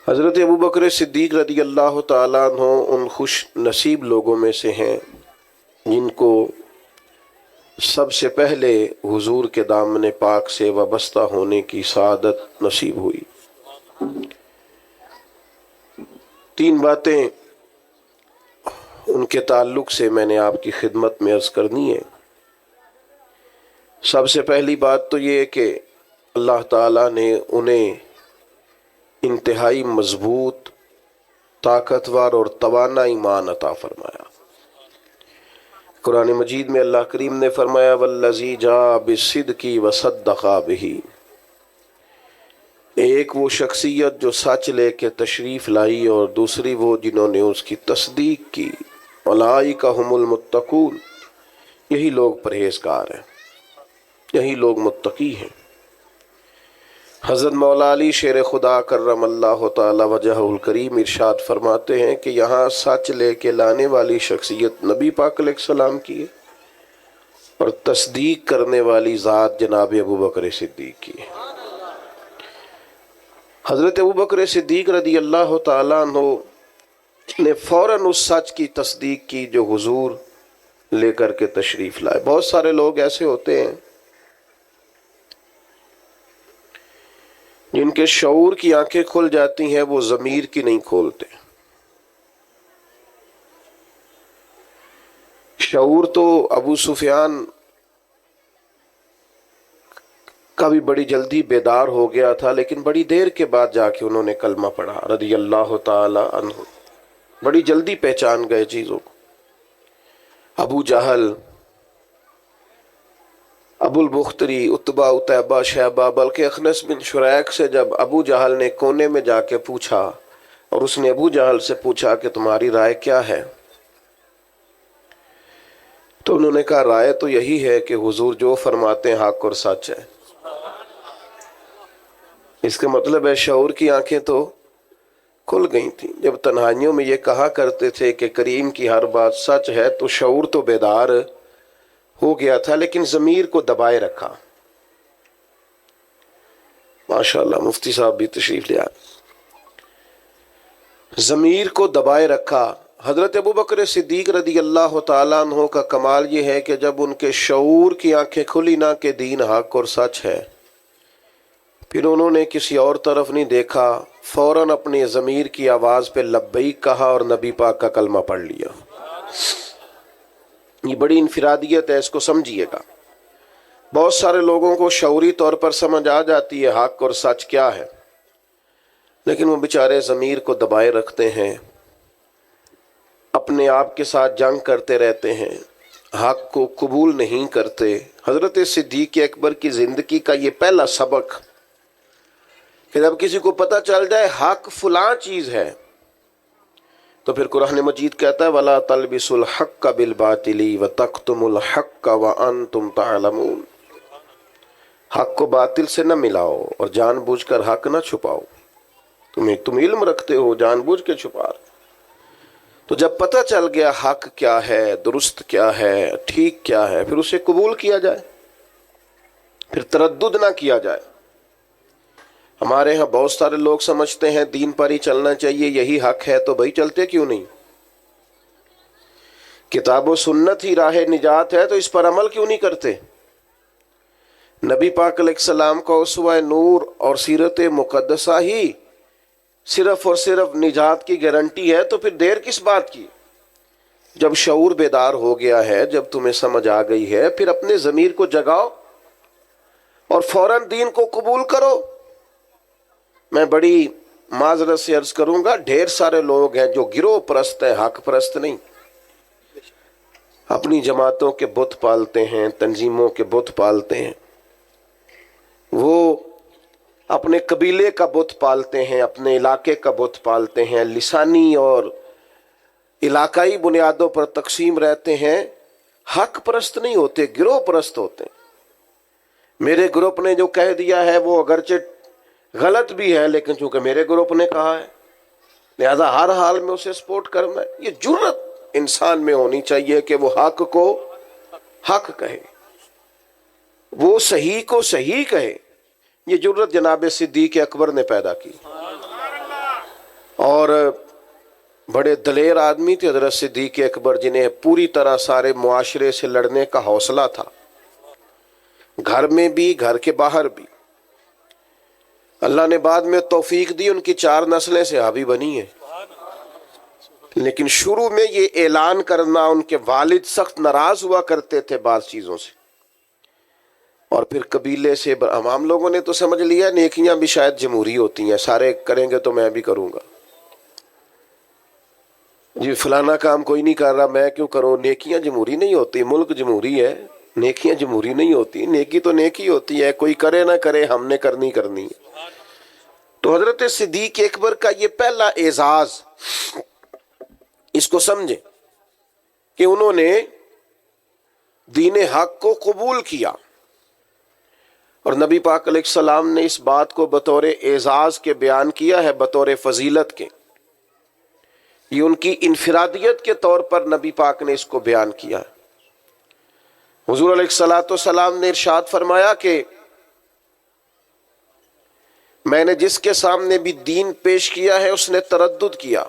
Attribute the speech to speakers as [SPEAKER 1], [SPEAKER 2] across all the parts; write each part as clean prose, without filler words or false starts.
[SPEAKER 1] حضرت ابو بکر صدیق رضی اللہ تعالیٰ عنہ ان خوش نصیب لوگوں میں سے ہیں جن کو سب سے پہلے حضور کے دامن پاک سے وابستہ ہونے کی سعادت نصیب ہوئی۔ تین باتیں ان کے تعلق سے میں نے آپ کی خدمت میں عرض کرنی ہے۔ سب سے پہلی بات تو یہ ہے کہ اللہ تعالیٰ نے انہیں انتہائی مضبوط، طاقتور اور توانا ایمان عطا فرمایا۔ قرآن مجید میں اللہ کریم نے فرمایا والذی جاء بالصدق وصدق بہ، ایک وہ شخصیت جو سچ لے کے تشریف لائی اور دوسری وہ جنہوں نے اس کی تصدیق کی۔ اولئک ھم المتقون، یہی لوگ پرہیزگار ہیں، یہی لوگ متقی ہیں۔ حضرت مولا علی شیر خدا کرم اللہ تعالی وجہہ الکریم ارشاد فرماتے ہیں کہ یہاں سچ لے کے لانے والی شخصیت نبی پاک علیہ السلام کی ہے اور تصدیق کرنے والی ذات جناب ابو بکر صدیق کی ہے۔ حضرت ابو بکر صدیق رضی اللہ تعالیٰ عنہ نے فوراً اس سچ کی تصدیق کی جو حضور لے کر کے تشریف لائے۔ بہت سارے لوگ ایسے ہوتے ہیں جن کے شعور کی آنکھیں کھل جاتی ہیں، وہ ضمیر کی نہیں کھولتے۔ شعور تو ابو سفیان کا بھی بڑی جلدی بیدار ہو گیا تھا، لیکن بڑی دیر کے بعد جا کے انہوں نے کلمہ پڑھا رضی اللہ تعالی عنہ، بڑی جلدی پہچان گئے چیزوں کو۔ ابو جہل، ابو البختری، عتبہ، عتیبہ، شیبہ، بلکہ اخنس بن شریک سے جب ابو جہل نے کونے میں جا کے پوچھا اور اس نے ابو جہل سے پوچھا کہ تمہاری رائے کیا ہے، تو انہوں نے کہا رائے تو یہی ہے کہ حضور جو فرماتے ہیں حق اور سچ ہے۔ اس کا مطلب ہے شعور کی آنکھیں تو کھل گئی تھیں۔ جب تنہائیوں میں یہ کہا کرتے تھے کہ کریم کی ہر بات سچ ہے، تو شعور تو بیدار ہو گیا تھا، لیکن ضمیر کو دبائے رکھا۔ ماشاءاللہ مفتی صاحب بھی تشریف لے آئے۔ ضمیر کو دبائے رکھا۔ حضرت ابو بکر صدیق رضی اللہ تعالیٰ عنہ کا کمال یہ ہے کہ جب ان کے شعور کی آنکھیں کھلی نہ کہ دین حق اور سچ ہے، پھر انہوں نے کسی اور طرف نہیں دیکھا، فوراً اپنی ضمیر کی آواز پہ لبیک کہا اور نبی پاک کا کلمہ پڑھ لیا۔ یہ بڑی انفرادیت ہے، اس کو سمجھیے گا۔ بہت سارے لوگوں کو شعوری طور پر سمجھ آ جاتی ہے حق اور سچ کیا ہے، لیکن وہ بیچارے ضمیر کو دبائے رکھتے ہیں، اپنے آپ کے ساتھ جنگ کرتے رہتے ہیں، حق کو قبول نہیں کرتے۔ حضرت صدیق اکبر کی زندگی کا یہ پہلا سبق کہ جب کسی کو پتہ چل جائے حق فلاں چیز ہے، تو پھر قرآن مجید کہتا ہے وَلَا تَلْبِسُوا الْحَقَّ بِالْبَاطِلِ وَتَكْتُمُوا الْحَقَّ وَأَنْتُمْ تَعْلَمُونَ، حق کو باطل سے نہ ملاؤ اور جان بوجھ کر حق نہ چھپاؤ۔ تم علم رکھتے ہو، جان بوجھ کے چھپا رہے۔ تو جب پتہ چل گیا حق کیا ہے، درست کیا ہے، ٹھیک کیا ہے، پھر اسے قبول کیا جائے، پھر تردد نہ کیا جائے۔ ہمارے ہاں بہت سارے لوگ سمجھتے ہیں دین پر ہی چلنا چاہیے، یہی حق ہے، تو بھائی چلتے کیوں نہیں؟ کتاب و سنت ہی راہ نجات ہے، تو اس پر عمل کیوں نہیں کرتے؟ نبی پاک علیہ السلام کا اسوہ نور اور سیرت مقدسہ ہی صرف اور صرف نجات کی گارنٹی ہے، تو پھر دیر کس بات کی؟ جب شعور بیدار ہو گیا ہے، جب تمہیں سمجھ آ گئی ہے، پھر اپنے ضمیر کو جگاؤ اور فوراً دین کو قبول کرو۔ میں بڑی معذرت سے عرض کروں گا، ڈھیر سارے لوگ ہیں جو گروہ پرست ہیں، حق پرست نہیں، اپنی جماعتوں کے بت پالتے ہیں، تنظیموں کے بت پالتے ہیں، وہ اپنے قبیلے کا بت پالتے ہیں، اپنے علاقے کا بت پالتے ہیں، لسانی اور علاقائی بنیادوں پر تقسیم رہتے ہیں، حق پرست نہیں ہوتے، گروہ پرست ہوتے ہیں۔ میرے گروپ نے جو کہہ دیا ہے وہ اگرچہ غلط بھی ہے، لیکن چونکہ میرے گروپ نے کہا ہے لہذا ہر حال میں اسے سپورٹ کرنا ہے۔ یہ جرت انسان میں ہونی چاہیے کہ وہ حق کو حق کہے، وہ صحیح کو صحیح کہے۔ یہ جرت جناب صدیق اکبر نے پیدا کی۔ اور بڑے دلیر آدمی تھے حضرت صدیق اکبر، جنہیں پوری طرح سارے معاشرے سے لڑنے کا حوصلہ تھا، گھر میں بھی گھر کے باہر بھی۔ اللہ نے بعد میں توفیق دی، ان کی 4 نسلیں صحابی بنی ہیں، لیکن شروع میں یہ اعلان کرنا، ان کے والد سخت ناراض ہوا کرتے تھے بعض چیزوں سے، اور پھر قبیلے سے ہم لوگوں نے تو سمجھ لیا نیکیاں بھی شاید جمہوری ہوتی ہیں، سارے کریں گے تو میں بھی کروں گا، جی فلانا کام کوئی نہیں کر رہا میں کیوں کروں۔ نیکیاں جمہوری نہیں ہوتی، ملک جمہوری ہے، نیکیاں جمہوری نہیں ہوتی، نیکی تو نیکی ہوتی ہے، کوئی کرے نہ کرے ہم نے کرنی ہے۔ تو حضرت صدیق اکبر کا یہ پہلا اعزاز، اس کو سمجھیں کہ انہوں نے دین حق کو قبول کیا، اور نبی پاک علیہ السلام نے اس بات کو بطور اعزاز کے بیان کیا ہے، بطور فضیلت کے، یہ ان کی انفرادیت کے طور پر نبی پاک نے اس کو بیان کیا ہے۔ حضور علیہ الصلوۃ والسلام نے ارشاد فرمایا کہ میں نے جس کے سامنے بھی دین پیش کیا ہے اس نے تردد کیا۔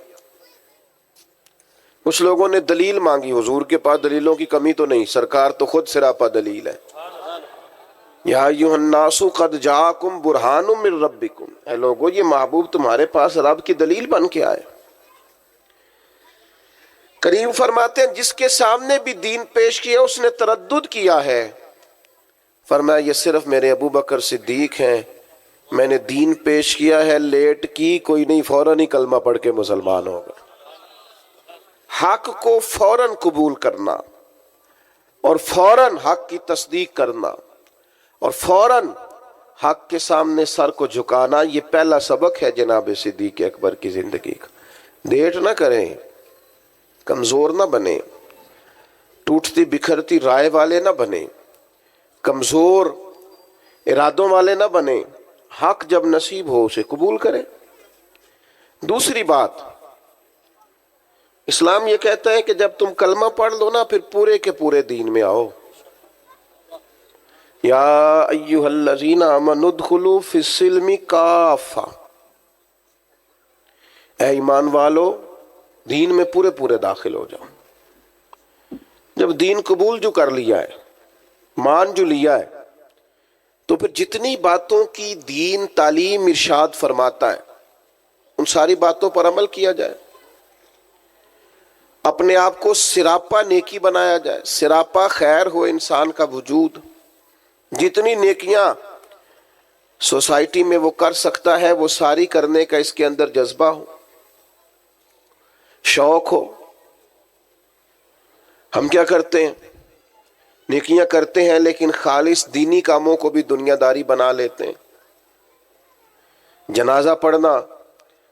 [SPEAKER 1] کچھ لوگوں نے دلیل مانگی، حضور کے پاس دلیلوں کی کمی تو نہیں، سرکار تو خود سراپا دلیل ہے۔ یا ایھا الناس قد جاءکم برہان من ربکم، اے لوگو یہ محبوب تمہارے پاس رب کی دلیل بن کے آئے۔ کریم فرماتے ہیں جس کے سامنے بھی دین پیش کیا اس نے تردد کیا ہے، فرمایا یہ صرف میرے ابو بکر صدیق ہیں، میں نے دین پیش کیا ہے لیٹ کی کوئی نہیں، فوراً ہی کلمہ پڑھ کے مسلمان ہوگا۔ حق کو فوراً قبول کرنا، اور فوراً حق کی تصدیق کرنا، اور فوراً حق کے سامنے سر کو جھکانا، یہ پہلا سبق ہے جناب صدیق اکبر کی زندگی کا۔ دیٹ نہ کریں، کمزور نہ بنیں، ٹوٹتی بکھرتی رائے والے نہ بنیں، کمزور ارادوں والے نہ بنیں، حق جب نصیب ہو اسے قبول کریں۔ دوسری بات، اسلام یہ کہتا ہے کہ جب تم کلمہ پڑھ لو نا پھر پورے کے پورے دین میں آؤ۔ یا ایھا الذین آمنوا ادخلوا فی السلم کافہ، اے ایمان والو دین میں پورے پورے داخل ہو جاؤ۔ جب دین قبول جو کر لیا ہے، مان جو لیا ہے، تو پھر جتنی باتوں کی دین تعلیم ارشاد فرماتا ہے ان ساری باتوں پر عمل کیا جائے، اپنے آپ کو سراپا نیکی بنایا جائے، سراپا خیر ہو انسان کا وجود، جتنی نیکیاں سوسائٹی میں وہ کر سکتا ہے وہ ساری کرنے کا اس کے اندر جذبہ ہو، شوق ہو۔ ہم کیا کرتے ہیں، نیکیاں کرتے ہیں لیکن خالص دینی کاموں کو بھی دنیا داری بنا لیتے ہیں۔ جنازہ پڑھنا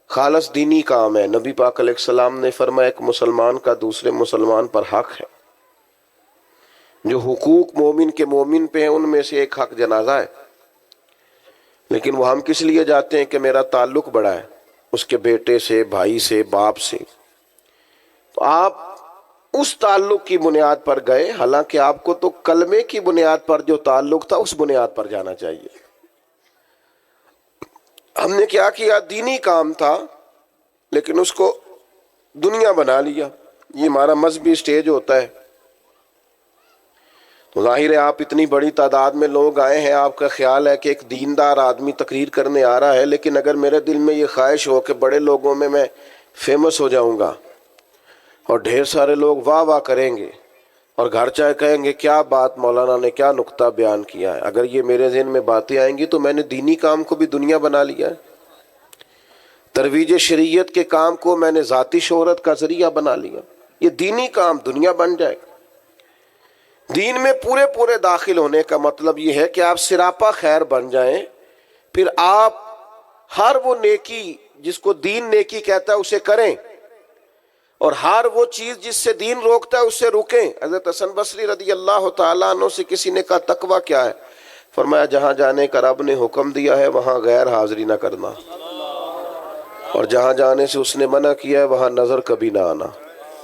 [SPEAKER 1] خالص دینی کام ہے، نبی پاک علیہ السلام نے فرمایا ایک مسلمان کا دوسرے مسلمان پر حق ہے، جو حقوق مومن کے مومن پہ ہیں ان میں سے ایک حق جنازہ ہے، لیکن وہ ہم کس لیے جاتے ہیں کہ میرا تعلق بڑا ہے اس کے بیٹے سے، بھائی سے، باپ سے، تو آپ اس تعلق کی بنیاد پر گئے، حالانکہ آپ کو تو کلمے کی بنیاد پر جو تعلق تھا اس بنیاد پر جانا چاہیے۔ ہم نے کیا کیا، دینی کام تھا لیکن اس کو دنیا بنا لیا۔ یہ ہمارا مذہبی سٹیج ہوتا ہے، تو ظاہر ہے آپ اتنی بڑی تعداد میں لوگ آئے ہیں، آپ کا خیال ہے کہ ایک دیندار آدمی تقریر کرنے آ رہا ہے، لیکن اگر میرے دل میں یہ خواہش ہو کہ بڑے لوگوں میں فیمس ہو جاؤں گا اور ڈھیر سارے لوگ واہ واہ کریں گے اور گھر چاہے کہیں گے کیا بات مولانا نے کیا نقطہ بیان کیا ہے، اگر یہ میرے ذہن میں باتیں آئیں گی تو میں نے دینی کام کو بھی دنیا بنا لیا ہے، ترویج شریعت کے کام کو میں نے ذاتی شہرت کا ذریعہ بنا لیا۔ یہ دینی کام دنیا بن جائے۔ دین میں پورے پورے داخل ہونے کا مطلب یہ ہے کہ آپ سراپا خیر بن جائیں، پھر آپ ہر وہ نیکی جس کو دین نیکی کہتا ہے اسے کریں، اور ہر وہ چیز جس سے دین روکتا ہے اس سے رکیں۔ حضرت حسن بصری رضی اللہ تعالیٰ عنہ سے کسی نے کہا تقویٰ کیا ہے، فرمایا جہاں جانے کا رب نے حکم دیا ہے وہاں غیر حاضری نہ کرنا، اور جہاں جانے سے اس نے منع کیا ہے وہاں نظر کبھی نہ آنا،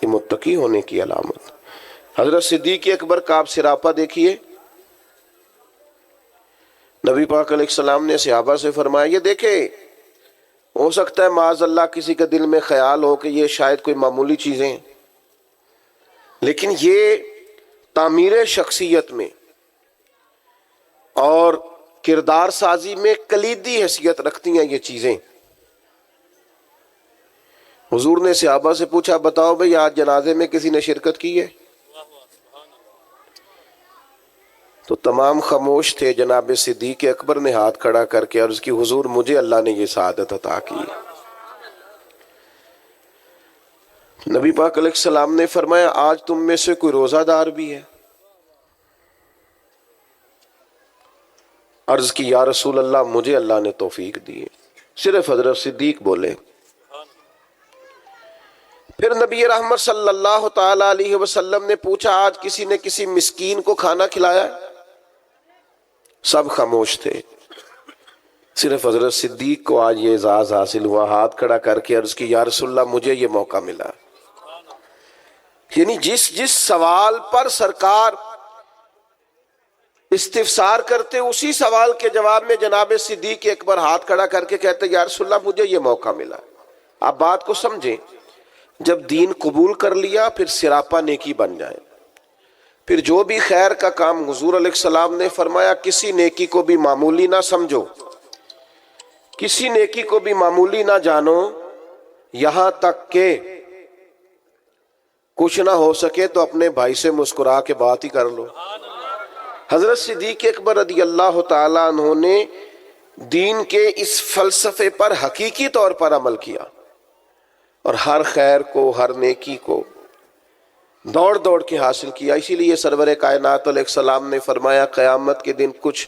[SPEAKER 1] یہ متقی ہونے کی علامت۔ حضرت صدیق اکبر کا آپ سراپا دیکھیے، نبی پاک علیہ السلام نے صحابہ سے فرمایا یہ دیکھیں ہو سکتا ہے معاذ اللہ کسی کے دل میں خیال ہو کہ یہ شاید کوئی معمولی چیزیں ہیں، لیکن یہ تعمیر شخصیت میں اور کردار سازی میں کلیدی حیثیت رکھتی ہیں یہ چیزیں۔ حضور نے صحابہ سے پوچھا بتاؤ بھئی آج جنازے میں کسی نے شرکت کی ہے؟ تو تمام خاموش تھے۔ جناب صدیق اکبر نے ہاتھ کھڑا کر کے عرض کی حضور مجھے اللہ نے یہ سعادت عطا کی۔ نبی پاک علیہ السلام نے فرمایا آج تم میں سے کوئی روزہ دار بھی ہے؟ عرض کی یا رسول اللہ مجھے اللہ نے توفیق دی ہے۔ صرف حضرت صدیق بولے۔ پھر نبی رحمت صلی اللہ تعالی علیہ وسلم نے پوچھا آج کسی نے کسی مسکین کو کھانا کھلایا؟ سب خاموش تھے، صرف حضرت صدیق کو آج یہ اعزاز حاصل ہوا۔ ہاتھ کھڑا کر کے عرض کی یا رسول اللہ مجھے یہ موقع ملا۔ یعنی جس سوال پر سرکار استفسار کرتے اسی سوال کے جواب میں جناب صدیق اکبر ہاتھ کھڑا کر کے کہتے یا رسول اللہ مجھے یہ موقع ملا۔ آپ بات کو سمجھیں، جب دین قبول کر لیا پھر سراپا نیکی بن جائے، پھر جو بھی خیر کا کام حضور علیہ السلام نے فرمایا کسی نیکی کو بھی معمولی نہ سمجھو، کسی نیکی کو بھی معمولی نہ جانو، یہاں تک کہ کچھ نہ ہو سکے تو اپنے بھائی سے مسکرا کے بات ہی کر لو۔ حضرت صدیق اکبر رضی اللہ تعالیٰ عنہ نے دین کے اس فلسفے پر حقیقی طور پر عمل کیا اور ہر خیر کو ہر نیکی کو دوڑ دوڑ کے حاصل کیا۔ اسی لیے سرور کائنات علیہ السلام نے فرمایا قیامت کے دن کچھ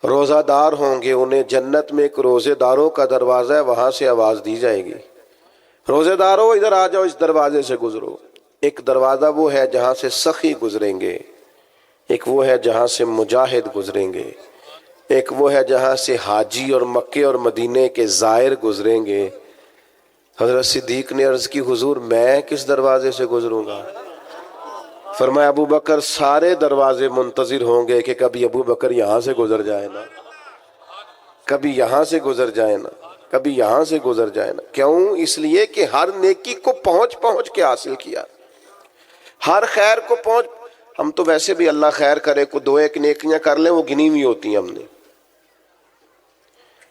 [SPEAKER 1] روزہ دار ہوں گے، انہیں جنت میں ایک روزے داروں کا دروازہ ہے، وہاں سے آواز دی جائے گی روزے داروں ادھر آ جاؤ، اس دروازے سے گزرو۔ ایک دروازہ وہ ہے جہاں سے سخی گزریں گے، ایک وہ ہے جہاں سے مجاہد گزریں گے، ایک وہ ہے جہاں سے حاجی اور مکے اور مدینے کے زائر گزریں گے۔ حضرت صدیق نے عرض کی حضور میں کس دروازے سے گزروں گا؟ فرمایا ابو بکر سارے دروازے منتظر ہوں گے کہ کبھی ابو بکر یہاں سے گزر جائے نا، کبھی یہاں سے گزر جائے نا، کبھی یہاں سے گزر جائے نا۔ کیوں؟ اس لیے کہ ہر نیکی کو پہنچ کے حاصل کیا، ہر خیر کو پہنچ۔ ہم تو ویسے بھی اللہ خیر کرے کو دو ایک نیکیاں کر لیں وہ گنی ہوئی ہوتی ہیں، ہم نے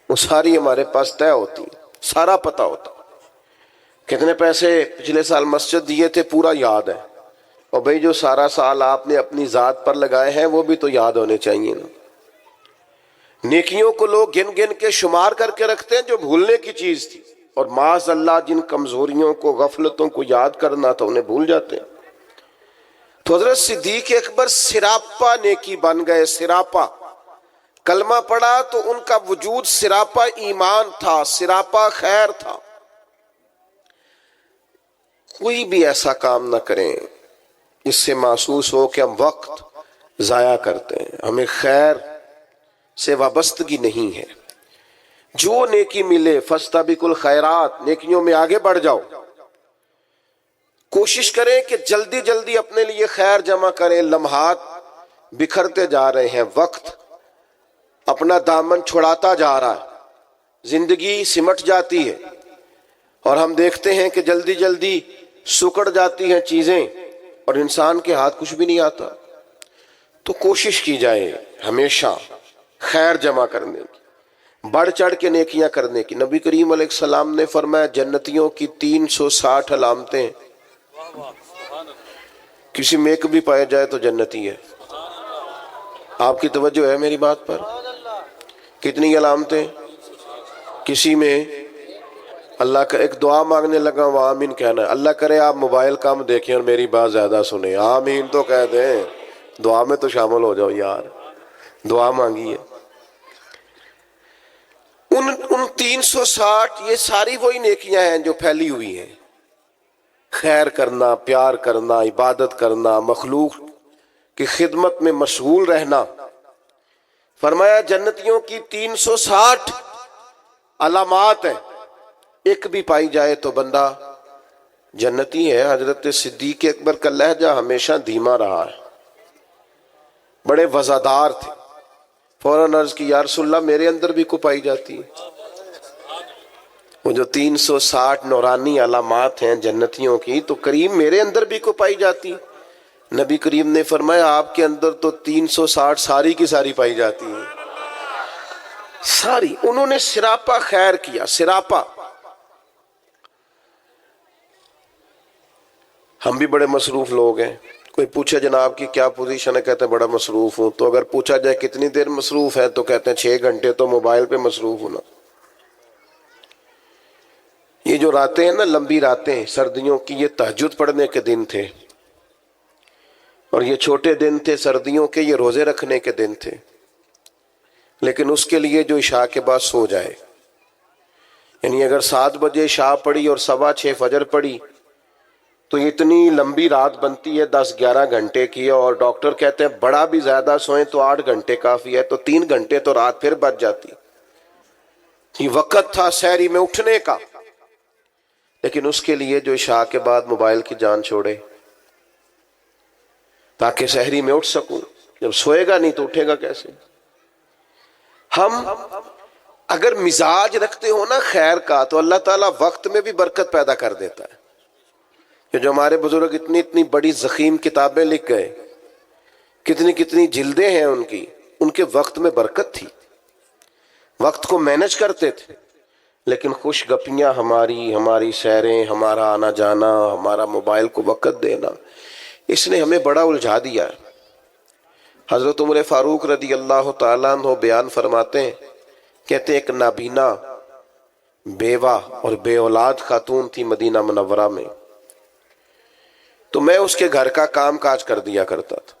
[SPEAKER 1] وہ ساری ہمارے پاس طے ہوتی ہیں، سارا پتہ ہوتا، کتنے پیسے پچھلے سال مسجد دیے تھے پورا یاد ہے، اور بھئی جو سارا سال آپ نے اپنی ذات پر لگائے ہیں وہ بھی تو یاد ہونے چاہیے نا۔ نیکیوں کو لوگ گن گن کے شمار کر کے رکھتے ہیں جو بھولنے کی چیز تھی، اور معاذ اللہ جن کمزوریوں کو غفلتوں کو یاد کرنا تھا انہیں بھول جاتے ہیں۔ تو حضرت صدیق اکبر سراپا نیکی بن گئے، سراپا کلمہ پڑھا تو ان کا وجود سراپا ایمان تھا، سراپا خیر تھا۔ کوئی بھی ایسا کام نہ کریں اس سے محسوس ہو کہ ہم وقت ضائع کرتے ہیں، ہمیں خیر سے وابستگی نہیں ہے۔ جو نیکی ملے فاستبقوا الخیرات، نیکیوں میں آگے بڑھ جاؤ، کوشش کریں کہ جلدی جلدی اپنے لیے خیر جمع کریں۔ لمحات بکھرتے جا رہے ہیں، وقت اپنا دامن چھڑاتا جا رہا ہے، زندگی سمٹ جاتی ہے اور ہم دیکھتے ہیں کہ جلدی جلدی سکڑ جاتی ہیں چیزیں اور انسان کے ہاتھ کچھ بھی نہیں آتا۔ تو کوشش کی جائے ہمیشہ خیر جمع کرنے کی، بڑھ چڑھ کے نیکیاں کرنے کی۔ نبی کریم علیہ السلام نے فرمایا جنتیوں کی 360 علامتیں، کسی میں ایک بھی پایا جائے تو جنتی ہے۔ آپ کی توجہ ہے میری بات پر؟ کتنی علامتیں؟ کسی میں اللہ کا ایک دعا مانگنے لگا وہ آمین کہنا ہے۔ اللہ کرے آپ موبائل کم دیکھیں اور میری بات زیادہ سنیں، آمین تو کہہ دیں، دعا میں تو شامل ہو جاؤ یار، دعا مانگی ہے۔ ان 360 یہ ساری وہی نیکیاں ہیں جو پھیلی ہوئی ہیں، خیر کرنا، پیار کرنا، عبادت کرنا، مخلوق کی خدمت میں مشغول رہنا۔ فرمایا جنتیوں کی 360 علامات ہیں، ایک بھی پائی جائے تو بندہ جنتی ہے۔ حضرت صدیق اکبر کا لہجہ ہمیشہ دھیما رہا ہے، بڑے وزادار تھے۔ فوراً عرض کی یا رسول اللہ میرے اندر بھی کو پائی جاتی ہے؟ وہ جو 360 نورانی علامات ہیں جنتیوں کی، تو کریم میرے اندر بھی کو پائی جاتی. نبی کریم نے فرمایا آپ کے اندر تو 360 ساری کی ساری پائی جاتی ہیں، ساری. انہوں نے سراپا خیر کیا، سراپا. ہم بھی بڑے مصروف لوگ ہیں. کوئی پوچھے جناب کی کیا پوزیشن ہے، کہتے ہیں بڑا مصروف ہوں. تو اگر پوچھا جائے کتنی دیر مصروف ہے تو کہتے ہیں 6 گھنٹے تو موبائل پہ مصروف ہونا. یہ جو راتیں ہیں نا، لمبی راتیں سردیوں کی، یہ تہجد پڑھنے کے دن تھے، اور یہ چھوٹے دن تھے سردیوں کے، یہ روزے رکھنے کے دن تھے. لیکن اس کے لیے جو عشاء کے بعد سو جائے، یعنی اگر 7 بجے عشاء پڑھی اور 6:15 فجر پڑھی تو اتنی لمبی رات بنتی ہے 10-11 گھنٹے کی. اور ڈاکٹر کہتے ہیں بڑا بھی زیادہ سوئیں تو 8 گھنٹے کافی ہے، تو 3 گھنٹے تو رات پھر بچ جاتی. یہ وقت تھا سحری میں اٹھنے کا. لیکن اس کے لیے جو عشاء کے بعد موبائل کی جان چھوڑے تاکہ سحری میں اٹھ سکوں. جب سوئے گا نہیں تو اٹھے گا کیسے؟ ہم اگر مزاج رکھتے ہو نا خیر کا تو اللہ تعالیٰ وقت میں بھی برکت پیدا کر دیتا ہے. کہ جو ہمارے بزرگ اتنی اتنی بڑی ضخیم کتابیں لکھ گئے، کتنی کتنی جلدیں ہیں ان کی، ان کے وقت میں برکت تھی، وقت کو مینج کرتے تھے. لیکن خوش گپیاں ہماری سیریں، ہمارا آنا جانا، ہمارا موبائل کو وقت دینا، اس نے ہمیں بڑا الجھا دیا ہے. حضرت عمر فاروق رضی اللہ تعالیٰ عنہ بیان فرماتے ہیں، کہتے ہیں ایک نابینا بیوہ اور بے اولاد خاتون تھی مدینہ منورہ میں. تو میں اس کے گھر کا کام کاج کر دیا کرتا تھا.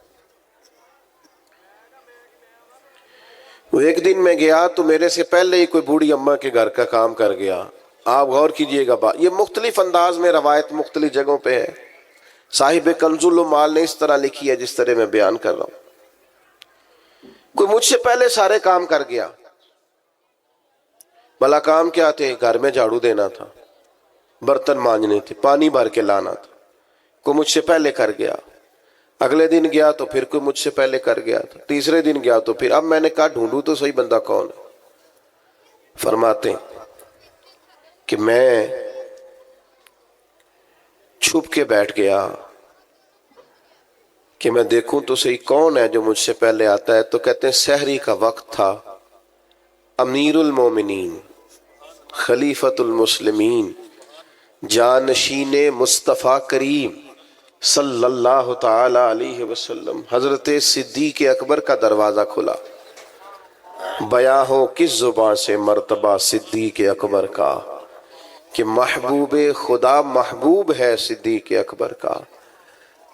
[SPEAKER 1] وہ ایک دن میں گیا تو میرے سے پہلے ہی کوئی بوڑھی اماں کے گھر کا کام کر گیا. آپ غور کیجئے گا، یہ مختلف انداز میں روایت مختلف جگہوں پہ ہے. صاحب کنز المال نے اس طرح لکھی ہے جس طرح میں بیان کر رہا ہوں. کوئی مجھ سے پہلے سارے کام کر گیا. بھلا کام کیا تھے؟ گھر میں جھاڑو دینا تھا، برتن مانجنے تھے، پانی بھر کے لانا تھا. کوئی مجھ سے پہلے کر گیا. اگلے دن گیا تو پھر کوئی مجھ سے پہلے کر گیا تھا. تیسرے دن گیا تو پھر. اب میں نے کہا ڈھونڈوں تو صحیح بندہ کون ہے. فرماتے ہیں کہ میں چھپ کے بیٹھ گیا کہ میں دیکھوں تو صحیح کون ہے جو مجھ سے پہلے آتا ہے. تو کہتے ہیں سحری کا وقت تھا. امیر المومنین، خلیفۃ المسلمین، جانشین مصطفیٰ کریم صلی اللہ تعالی علیہ وسلم حضرت صدیق اکبر کا دروازہ کھلا. بیاں ہو کس زبان سے مرتبہ صدیق اکبر کا، کہ محبوب خدا محبوب ہے صدیق اکبر کا.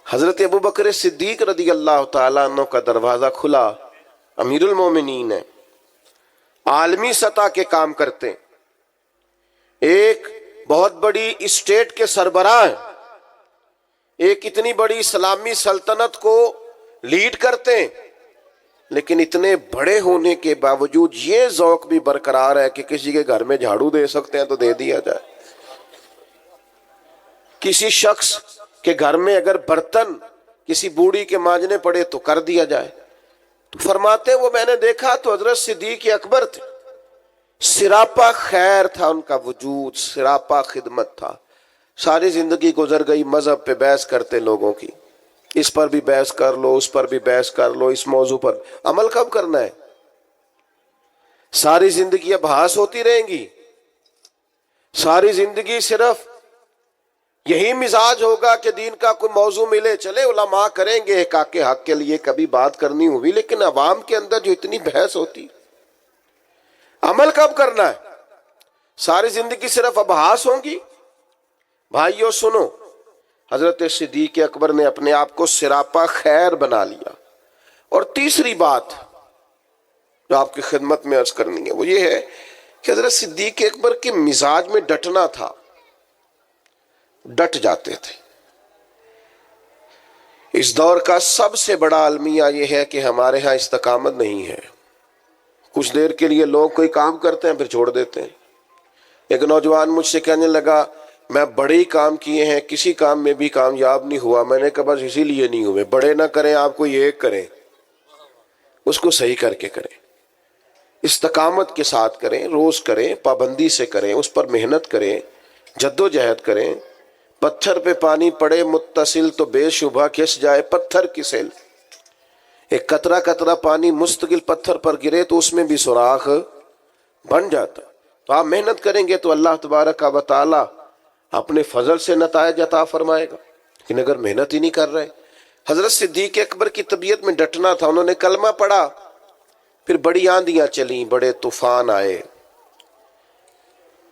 [SPEAKER 1] حضرت ابو بکر صدیق رضی اللہ تعالیٰ عنہ کا دروازہ کھلا. امیر المومنین ہے، عالمی سطح کے کام کرتے ہیں، ایک بہت بڑی اسٹیٹ کے سربراہ ہیں، ایک اتنی بڑی اسلامی سلطنت کو لیڈ کرتے ہیں. لیکن اتنے بڑے ہونے کے باوجود یہ ذوق بھی برقرار ہے کہ کسی کے گھر میں جھاڑو دے سکتے ہیں تو دے دیا جائے. کسی شخص کے گھر میں اگر برتن کسی بوڑھی کے مانجنے پڑے تو کر دیا جائے. تو فرماتے وہ میں نے دیکھا تو حضرت صدیق اکبر تھے. سراپا خیر تھا ان کا وجود، سراپا خدمت تھا. ساری زندگی گزر گئی مذہب پہ بحث کرتے لوگوں کی، اس پر بھی بحث کر لو، اس پر بھی بحث کر لو، اس موضوع پر عمل کب کرنا ہے؟ ساری زندگی اب بحث ہوتی رہیں گی؟ ساری زندگی صرف یہی مزاج ہوگا کہ دین کا کوئی موضوع ملے چلے علماء کریں گے حق کے لیے کبھی بات کرنی ہوئی، لیکن عوام کے اندر جو اتنی بحث ہوتی، عمل کب کرنا ہے؟ ساری زندگی صرف ابحاث ہوں گی؟ بھائیو سنو، حضرت صدیق اکبر نے اپنے آپ کو سراپا خیر بنا لیا. اور تیسری بات جو آپ کی خدمت میں عرض کرنی ہے وہ یہ ہے کہ حضرت صدیق اکبر کے مزاج میں ڈٹنا تھا، ڈٹ جاتے تھے. اس دور کا سب سے بڑا المیہ یہ ہے کہ ہمارے ہاں استقامت نہیں ہے. کچھ دیر کے لیے لوگ کوئی کام کرتے ہیں پھر چھوڑ دیتے ہیں. ایک نوجوان مجھ سے کہنے لگا میں بڑے ہی کام کیے ہیں، کسی کام میں بھی کامیاب نہیں ہوا. میں نے کہا بس اسی لیے نہیں ہوئے. بڑے نہ کریں آپ، کوئی ایک کریں، اس کو صحیح کر کے کریں. استقامت کے ساتھ کریں، روز کریں، پابندی سے کریں، اس پر محنت کریں، جد و جہد کریں۔ پتھر پہ پانی پڑے متصل تو بے شبہ کھس جائے پتھر کی سیل۔ ایک قطرہ قطرہ پانی مستقل پتھر پر گرے تو اس میں بھی سوراخ بن جاتا۔ تو آپ محنت کریں گے تو اللہ تبارک و تعالی اپنے فضل سے نتائج عطا فرمائے گا۔ لیکن اگر محنت ہی نہیں کر رہے، حضرت صدیق اکبر کی طبیعت میں ڈٹنا تھا، انہوں نے کلمہ پڑھا، پھر بڑی آندیاں چلیں، بڑے طوفان آئے،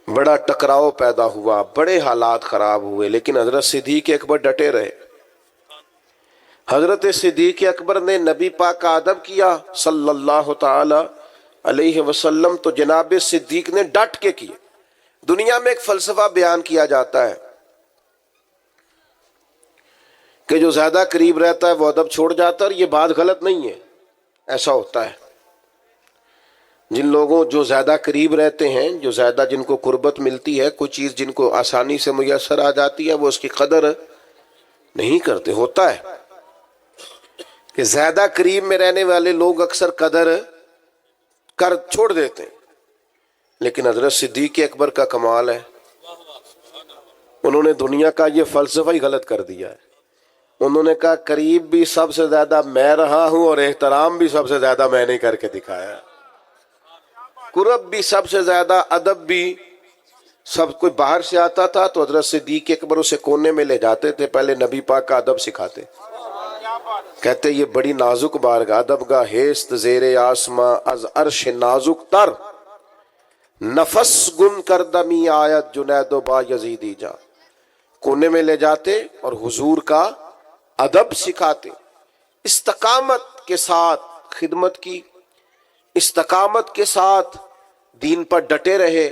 [SPEAKER 1] بڑا ٹکراؤ پیدا ہوا، بڑے حالات خراب ہوئے، لیکن حضرت صدیق اکبر ڈٹے رہے۔ حضرت صدیق اکبر نے نبی پاک کا ادب کیا صلی اللہ تعالی علیہ وسلم، تو جناب صدیق نے ڈٹ کے کیا۔ دنیا میں ایک فلسفہ بیان کیا جاتا ہے کہ جو زیادہ قریب رہتا ہے وہ ادب چھوڑ جاتا ہے، اور یہ بات غلط نہیں ہے، ایسا ہوتا ہے۔ جن لوگوں جو زیادہ قریب رہتے ہیں، جو زیادہ جن کو قربت ملتی ہے، کوئی چیز جن کو آسانی سے میسر آ جاتی ہے، وہ اس کی قدر نہیں کرتے۔ ہوتا ہے کہ زیادہ قریب میں رہنے والے لوگ اکثر قدر کر چھوڑ دیتے ہیں، لیکن حضرت صدیق اکبر کا کمال ہے، انہوں نے دنیا کا یہ فلسفہ ہی غلط کر دیا ہے۔ انہوں نے کہا قریب بھی سب سے زیادہ میں رہا ہوں، اور احترام بھی سب سے زیادہ میں نے کر کے دکھایا، قرب بھی سب سے زیادہ، ادب بھی۔ سب کوئی باہر سے آتا تھا تو حضرت صدیق اکبر اسے کونے میں لے جاتے تھے، پہلے نبی پاک کا ادب سکھاتے، کہتے یہ بڑی نازک بارگاہ، ادب گاہ ہیست زیر آسماں، از عرش نازک تر، نفس گم کردمی آیت جنید و با یزیدی جا۔ کونے میں لے جاتے اور حضور کا ادب سکھاتے، استقامت کے ساتھ خدمت کی، استقامت کے ساتھ دین پر ڈٹے رہے۔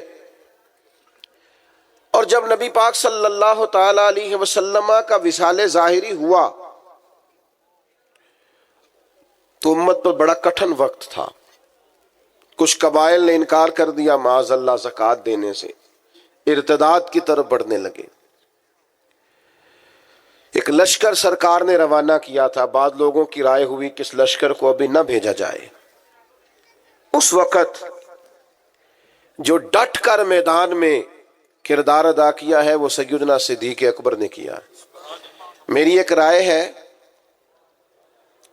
[SPEAKER 1] اور جب نبی پاک صلی اللہ تعالی علیہ وسلم کا وصال ظاہری ہوا تو امت پر بڑا کٹھن وقت تھا۔ کچھ قبائل نے انکار کر دیا معاذ اللہ زکوٰۃ دینے سے، ارتداد کی طرف بڑھنے لگے۔ ایک لشکر سرکار نے روانہ کیا تھا، بعض لوگوں کی رائے ہوئی کہ اس لشکر کو ابھی نہ بھیجا جائے۔ اس وقت جو ڈٹ کر میدان میں کردار ادا کیا ہے وہ سیدنا صدیق اکبر نے کیا۔ میری ایک رائے ہے،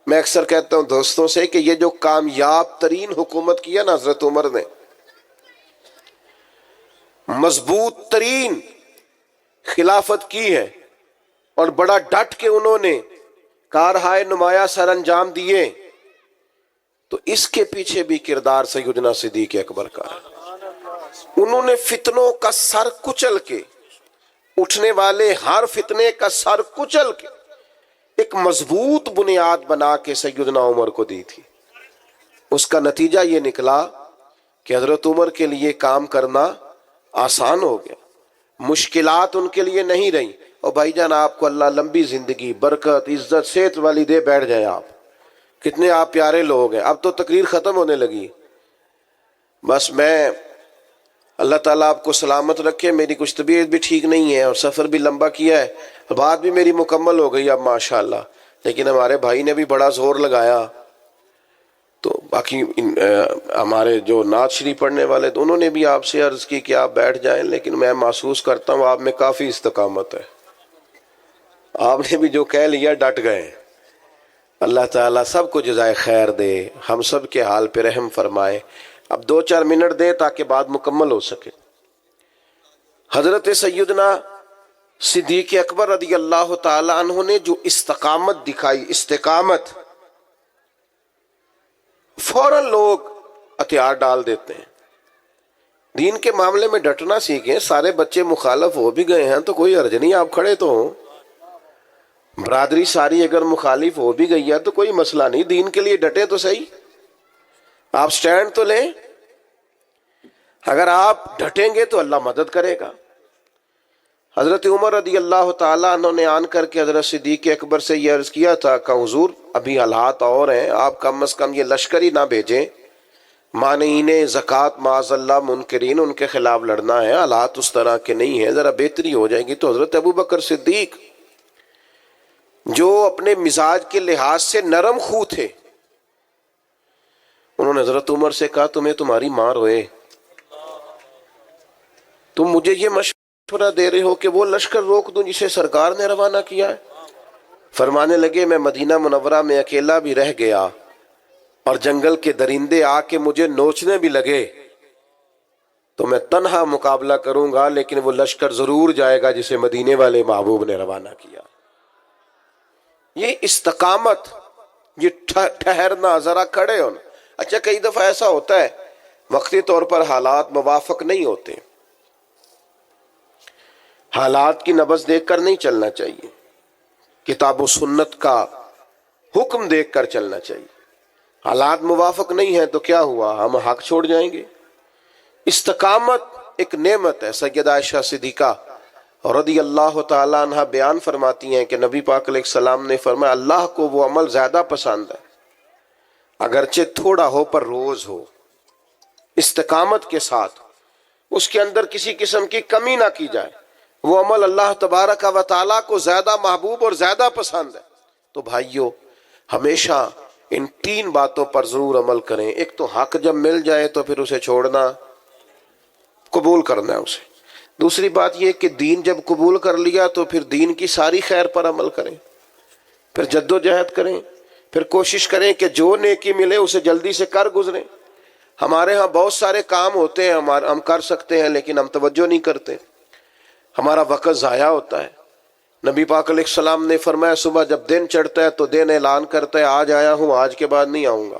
[SPEAKER 1] میں اکثر کہتا ہوں دوستوں سے کہ یہ جو کامیاب ترین حکومت کی ہے نا حضرت عمر نے، مضبوط ترین خلافت کی ہے، اور بڑا ڈٹ کے انہوں نے کارہائے نمایاں سر انجام دیے، تو اس کے پیچھے بھی کردار سیدنا صدیق اکبر کا ہے۔ انہوں نے فتنوں کا سر کچل کے، اٹھنے والے ہر فتنے کا سر کچل کے ایک مضبوط بنیاد بنا کے سیدنا عمر کو دی تھی۔ اس کا نتیجہ یہ نکلا کہ حضرت عمر کے لیے کام کرنا آسان ہو گیا، مشکلات ان کے لیے نہیں رہی۔ اور بھائی جان آپ کو اللہ لمبی زندگی، برکت، عزت، صحت والی دے، بیٹھ جائیں آپ، کتنے آپ پیارے لوگ ہیں۔ اب تو تقریر ختم ہونے لگی، بس میں اللہ تعالیٰ آپ کو سلامت رکھے، میری کچھ طبیعت بھی ٹھیک نہیں ہے اور سفر بھی لمبا کیا ہے، بات بھی میری مکمل ہو گئی اب ماشاءاللہ، لیکن ہمارے بھائی نے بھی بڑا زور لگایا، تو باقی ہمارے جو نعت شریف پڑھنے والے تو انہوں نے بھی آپ سے عرض کی کہ آپ بیٹھ جائیں، لیکن میں محسوس کرتا ہوں آپ میں کافی استقامت ہے، آپ نے بھی جو کہہ لیا ڈٹ گئے۔ اللہ تعالیٰ سب کو جزائے خیر دے، ہم سب کے حال پہ رحم فرمائے۔ اب 2-4 منٹ دے تاکہ بات مکمل ہو سکے۔ حضرت سیدنا صدیق اکبر رضی اللہ تعالی عنہ نے جو استقامت دکھائی، استقامت، فوراً لوگ ہتھیار ڈال دیتے ہیں۔ دین کے معاملے میں ڈٹنا سیکھیں۔ سارے بچے مخالف ہو بھی گئے ہیں تو کوئی حرج نہیں، آپ کھڑے تو ہوں۔ برادری ساری اگر مخالف ہو بھی گئی ہے تو کوئی مسئلہ نہیں، دین کے لیے ڈٹے تو صحیح، آپ سٹینڈ تو لیں۔ اگر آپ ڈٹیں گے تو اللہ مدد کرے گا۔ حضرت عمر رضی اللہ تعالیٰ عنہ نے آن کر کے حضرت صدیق اکبر سے یہ عرض کیا تھا کہ حضور ابھی حالات اور ہیں، آپ کم از کم یہ لشکر ہی نہ بھیجیں، مانعین زکوٰۃ معاذ اللہ منکرین، ان کے خلاف لڑنا ہے، حالات اس طرح کے نہیں ہیں، ذرا بہتری ہو جائے گی۔ تو حضرت ابوبکر صدیق جو اپنے مزاج کے لحاظ سے نرم خو تھے، انہوں نے حضرت عمر سے کہا تمہیں تمہاری ماں روئے، تم مجھے یہ مشورہ دے رہے ہو کہ وہ لشکر روک دوں جسے سرکار نے روانہ کیا ہے؟ فرمانے لگے میں مدینہ منورہ میں اکیلا بھی رہ گیا اور جنگل کے درندے آ کے مجھے نوچنے بھی لگے تو میں تنہا مقابلہ کروں گا، لیکن وہ لشکر ضرور جائے گا جسے مدینے والے محبوب نے روانہ کیا۔ یہ استقامت، یہ ٹھہرنا، ذرا کھڑے ہونا۔ اچھا کئی دفعہ ایسا ہوتا ہے وقتی طور پر حالات موافق نہیں ہوتے، حالات کی نبض دیکھ کر نہیں چلنا چاہیے، کتاب و سنت کا حکم دیکھ کر چلنا چاہیے۔ حالات موافق نہیں ہیں تو کیا ہوا، ہم حق چھوڑ جائیں گے؟ استقامت ایک نعمت ہے۔ سیدہ عائشہ صدیقہ رضی اللہ تعالی عنہ بیان فرماتی ہیں کہ نبی پاک علیہ السلام نے فرمایا اللہ کو وہ عمل زیادہ پسند ہے اگرچہ تھوڑا ہو پر روز ہو، استقامت کے ساتھ، اس کے اندر کسی قسم کی کمی نہ کی جائے، وہ عمل اللہ تبارک و تعالیٰ کو زیادہ محبوب اور زیادہ پسند ہے۔ تو بھائیو ہمیشہ ان تین باتوں پر ضرور عمل کریں۔ ایک تو حق جب مل جائے تو پھر اسے چھوڑنا، قبول کرنا ہے اسے۔ دوسری بات یہ کہ دین جب قبول کر لیا تو پھر دین کی ساری خیر پر عمل کریں، پھر جد و جہد کریں، پھر کوشش کریں کہ جو نیکی ملے اسے جلدی سے کر گزریں۔ ہمارے ہاں بہت سارے کام ہوتے ہیں ہم کر سکتے ہیں لیکن ہم توجہ نہیں کرتے، ہمارا وقت ضائع ہوتا ہے۔ نبی پاک علیہ السلام نے فرمایا صبح جب دن چڑھتا ہے تو دن اعلان کرتا ہے آج آیا ہوں، آج کے بعد نہیں آؤں گا،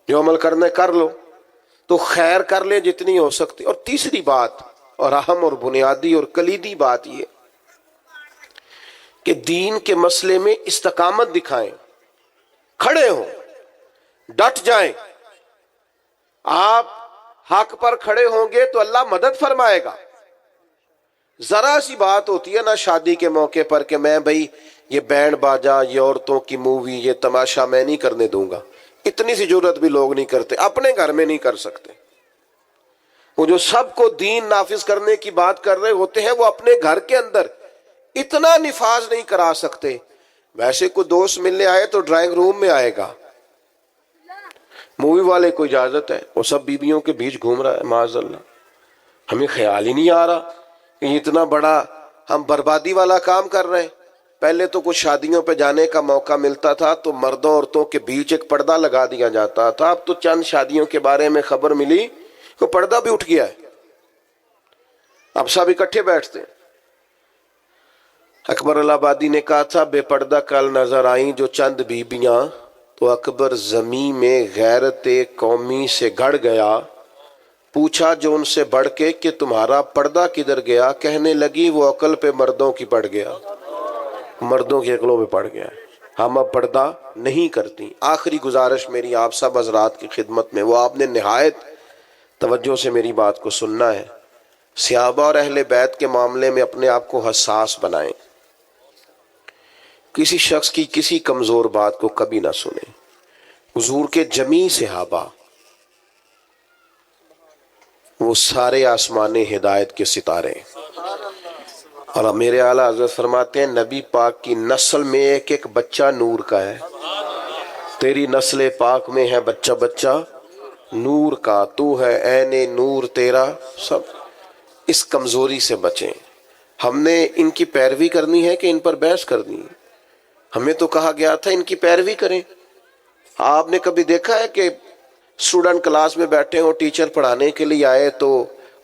[SPEAKER 1] جو عمل کرنا ہے کر لو، تو خیر کر لے جتنی ہو سکتی۔ اور تیسری بات اور اہم اور بنیادی اور کلیدی بات یہ کہ دین کے مسئلے میں استقامت دکھائیں، کھڑے ہوں، ڈٹ جائیں۔ آپ حق پر کھڑے ہوں گے تو اللہ مدد فرمائے گا۔ ذرا سی بات ہوتی ہے نا شادی کے موقع پر کہ میں بھائی یہ بینڈ باجا، یہ عورتوں کی مووی، یہ تماشا میں نہیں کرنے دوں گا، اتنی سی جرت بھی لوگ نہیں کرتے، اپنے گھر میں نہیں کر سکتے۔ وہ جو سب کو دین نافذ کرنے کی بات کر رہے ہوتے ہیں وہ اپنے گھر کے اندر اتنا نفاذ نہیں کرا سکتے۔ ویسے کوئی دوست ملنے آئے تو ڈرائنگ روم میں آئے گا، مووی والے کو اجازت ہے، وہ سب بیویوں کے بیچ گھوم رہا ہے، معاذ اللہ۔ ہمیں خیال ہی نہیں آ رہا کہ اتنا بڑا ہم بربادی والا کام کر رہے ہیں۔ پہلے تو کچھ شادیوں پہ جانے کا موقع ملتا تھا تو مردوں عورتوں کے بیچ ایک پردہ لگا دیا جاتا تھا، اب تو چند شادیوں کے بارے میں خبر ملی کہ پردہ بھی اٹھ گیا ہے، اب سب اکٹھے بیٹھتے ہیں۔ اکبر الہ آبادی نے کہا تھا بے پردہ کل نظر آئیں جو چند بیبیاں، تو اکبر زمین میں غیرت قومی سے گڑ گیا، پوچھا جو ان سے بڑھ کے کہ تمہارا پردہ کدھر گیا؟ کہنے لگی وہ عقل پہ مردوں کی پڑ گیا، مردوں کی عقلوں پہ پڑ گیا، ہم اب پردہ نہیں کرتی۔ آخری گزارش میری آپ سب حضرات کی خدمت میں، وہ آپ نے نہایت توجہ سے میری بات کو سننا ہے۔ صحابہ اور اہل بیت کے معاملے میں اپنے آپ کو حساس بنائیں، کسی شخص کی کسی کمزور بات کو کبھی نہ سنیں۔ حضور کے جمیع صحابہ وہ سارے آسمان ہدایت کے ستارے، اور میرے اعلیٰ حضرت فرماتے ہیں نبی پاک کی نسل میں ایک ایک بچہ نور کا ہے، تیری نسل پاک میں ہے بچہ بچہ نور کا، تو ہے عین نور تیرا سب۔ اس کمزوری سے بچیں۔ ہم نے ان کی پیروی کرنی ہے کہ ان پر بحث کرنی ہے؟ ہمیں تو کہا گیا تھا ان کی پیروی کریں۔ آپ نے کبھی دیکھا ہے کہ اسٹوڈنٹ کلاس میں بیٹھے ہوں، ٹیچر پڑھانے کے لیے آئے تو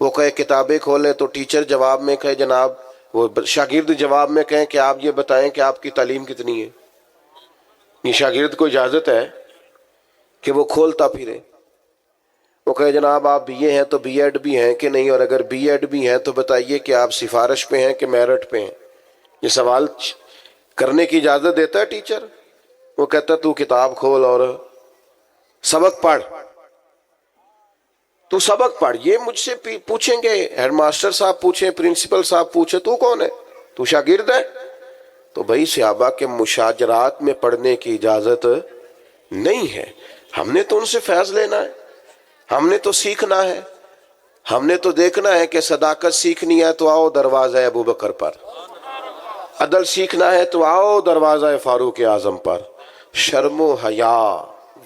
[SPEAKER 1] وہ کہے کتابیں کھولیں، تو ٹیچر جواب میں کہے جناب، وہ شاگرد جواب میں کہیں کہ آپ یہ بتائیں کہ آپ کی تعلیم کتنی ہے؟ یہ شاگرد کو اجازت ہے کہ وہ کھولتا پھرے، وہ کہے جناب آپ بی اے ہیں تو بی ایڈ بھی ہیں کہ نہیں، اور اگر بی ایڈ بھی ہیں تو بتائیے کہ آپ سفارش پہ ہیں کہ میرٹ پہ ہیں؟ یہ سوال کرنے کی اجازت دیتا ہے ٹیچر؟ وہ کہتا ہے تو کتاب کھول اور سبق پڑھ، تو سبق پڑھ۔ یہ مجھ سے پوچھیں گے، ہیڈ ماسٹر صاحب پوچھیں، پرنسپل صاحب پوچھیں تو کون ہے؟ تو شاگرد ہے؟ تو بھائی صحابہ کے مشاجرات میں پڑھنے کی اجازت نہیں ہے۔ ہم نے تو ان سے فیض لینا ہے، ہم نے تو سیکھنا ہے، ہم نے تو دیکھنا ہے کہ صداقت سیکھنی ہے تو آؤ دروازہ ابو بکر پر، عدل سیکھنا ہے تو آؤ دروازہ فاروق اعظم پر، شرم و حیا